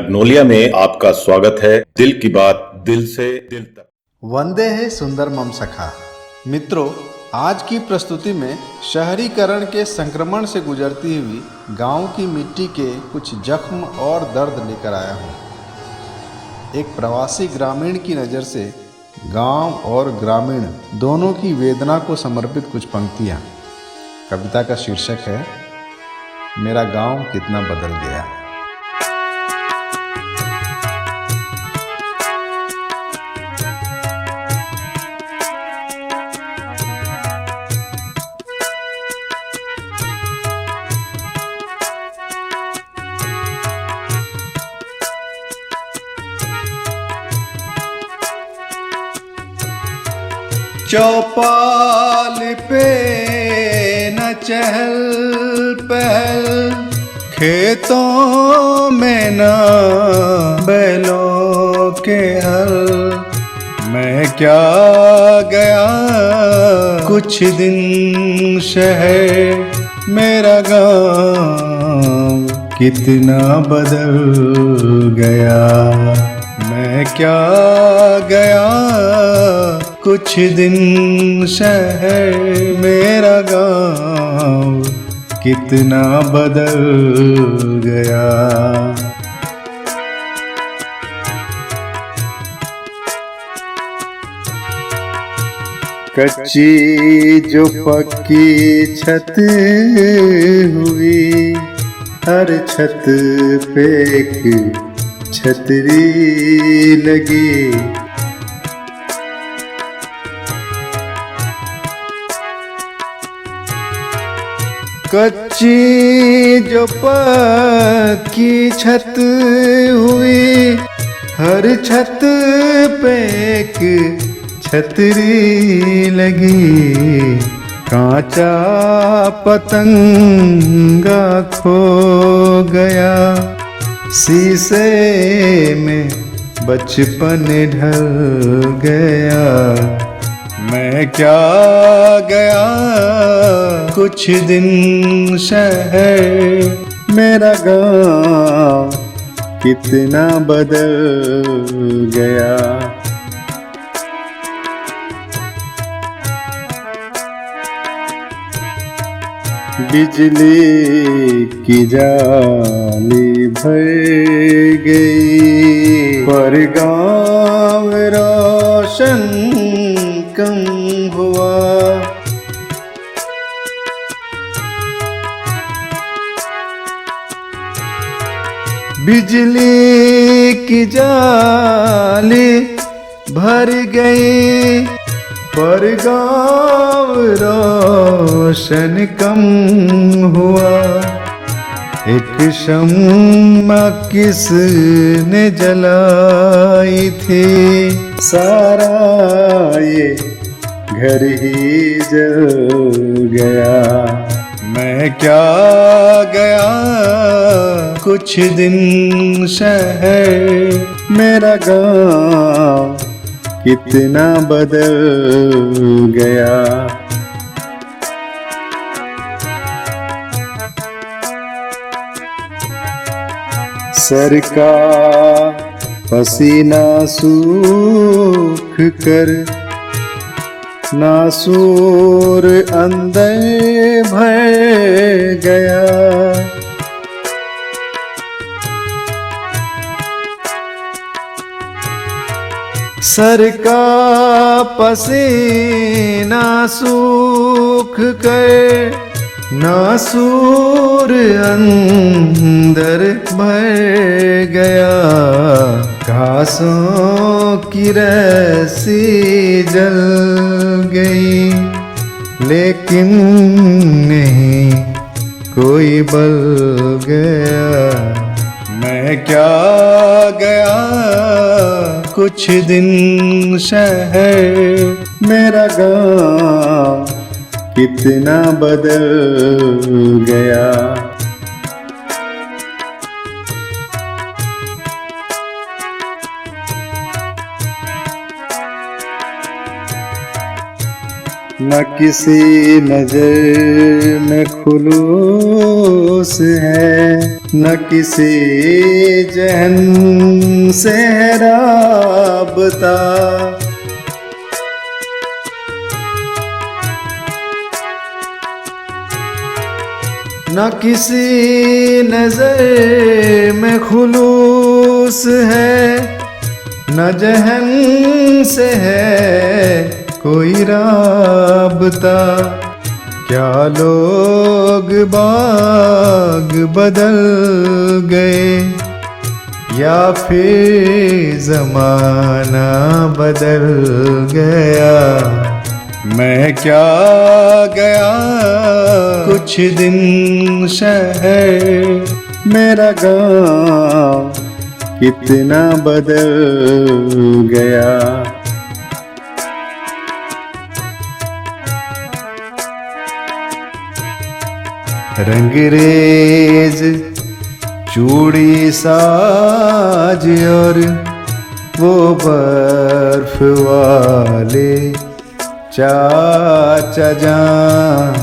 Magnolia में आपका स्वागत है। दिल की बात दिल से दिल तक। वंदे है सुंदर मम सखा। मित्रों, आज की प्रस्तुति में शहरीकरण के संक्रमण से गुजरती हुई गांव की मिट्टी के कुछ जख्म और दर्द लेकर आया हूँ। एक प्रवासी ग्रामीण की नज़र से गांव और ग्रामीण दोनों की वेदना को समर्पित कुछ पंक्तियाँ। कविता का शीर्षक है मेरा गांव कितना बदल गया। चौपाल पे न चहल पहल, खेतों में न बैलों के हल। मैं क्या गया कुछ दिन शहर, मेरा गाँव कितना बदल गया। मैं क्या गया कुछ दिन शहर, मेरा गाँव कितना बदल गया। कच्ची जो पक्की छत हुई, हर छत पे एक छतरी लगी। कच्ची जो पक्की छत हुई, हर छत पे एक छतरी लगी। कांचा पतंगा खो गया, शीशे में बचपन ढल गया। मैं क्या गया कुछ दिन शहर, मेरा गाँव कितना बदल गया। बिजली की जाली भर गई, पर गाँव रोशन कम हुआ। बिजली की जाली भर गई, पर गाँव रोशन कम हुआ। एक शम्मा किसने जलाई थी, सारा ये घर ही जल गया। मैं क्या गया कुछ दिन शहर, मेरा गाँव कितना बदल गया। सर का पसीना सूख कर नासूर अंदर भर गया। सर का पसीना सूख कर नासूर अंदर भर गया। घासों की रस्सी जल गई, लेकिन नहीं कोई बल गया। मैं क्या गया कुछ दिन शहर, मेरा गाँव कितना बदल गया। न किसी नजर में खुलू खलूस है, न किसी जहन से है राबता। न किसी नजर में खुलूस है, न जहन से है कोई राबता। क्या लोग बाग बदल गए या फिर जमाना बदल गया। मैं क्या गया कुछ दिन शहर, मेरा गाँव कितना बदल गया। रंगरेज चूड़ी साज और वो बर्फ वाले चाचा जान,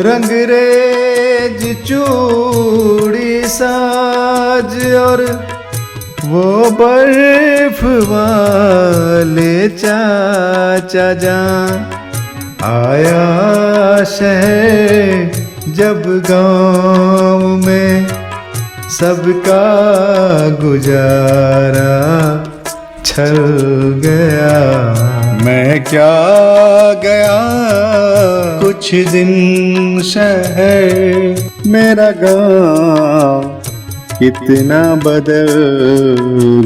रंगरेज चूड़ी साज और वो बर्फ वाले चाचा जान। आया शहर जब गाँव में सबका गुजारा छल गया। मैं क्या गया कुछ दिन शहर, मेरा गाँव कितना बदल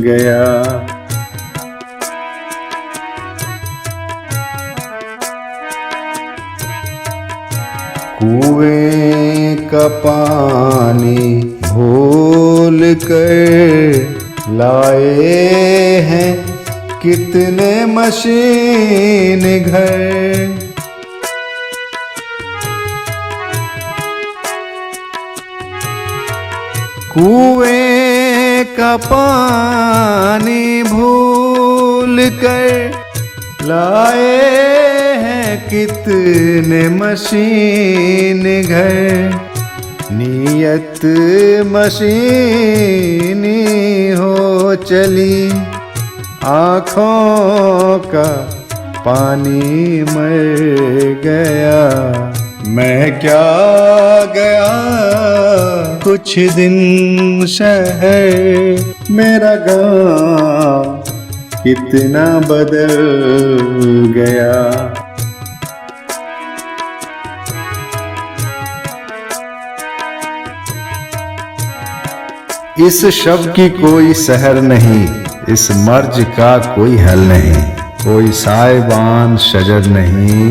गया। कुएं का पानी भूल कर लाए हैं कितने मशीन घर। कुएं का पानी भूल कर लाए हैं कितने मशीन घर। नीयत मशीनी हो चली, आँखों का पानी मर गया। मैं क्या गया कुछ दिन शहर, मेरा गाँव कितना बदल गया। इस शव की कोई सहर नहीं, इस मर्ज का कोई हल नहीं। कोई साइबान शजर नहीं,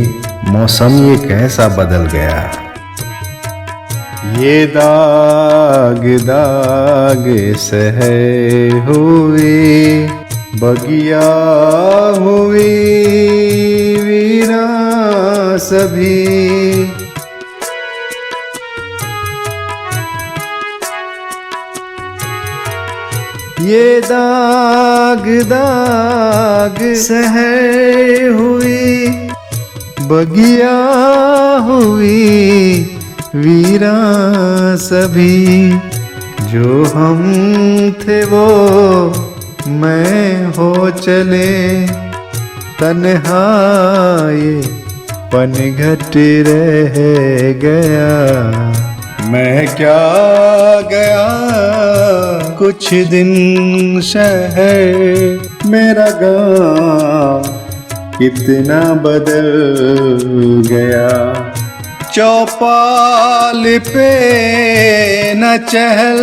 मौसम ये कैसा बदल गया। ये दाग दाग सहे हुई बगिया हुई वीरा सभी। ये दाग दाग सहे हुई बगिया हुई वीरा सभी। जो हम थे वो मैं हो चले, तन्हाई पनघट रह गया। मैं क्या गया कुछ दिन शहर, मेरा गाँव कितना बदल गया। चौपाल पे न चहल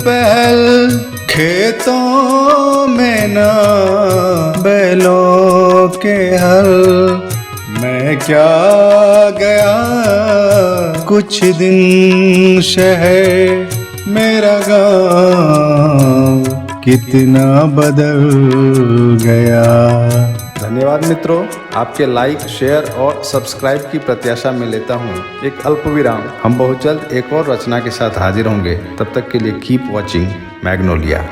पहल, खेतों में न बैलों के हल। मैं क्या गया कुछ दिन शहर, मेरा गाँव कितना बदल गया। धन्यवाद मित्रों, आपके लाइक, शेयर और सब्सक्राइब की प्रत्याशा में लेता हूँ एक अल्प विराम। हम बहुत जल्द एक और रचना के साथ हाजिर होंगे। तब तक के लिए कीप वॉचिंग मैग्नोलिया।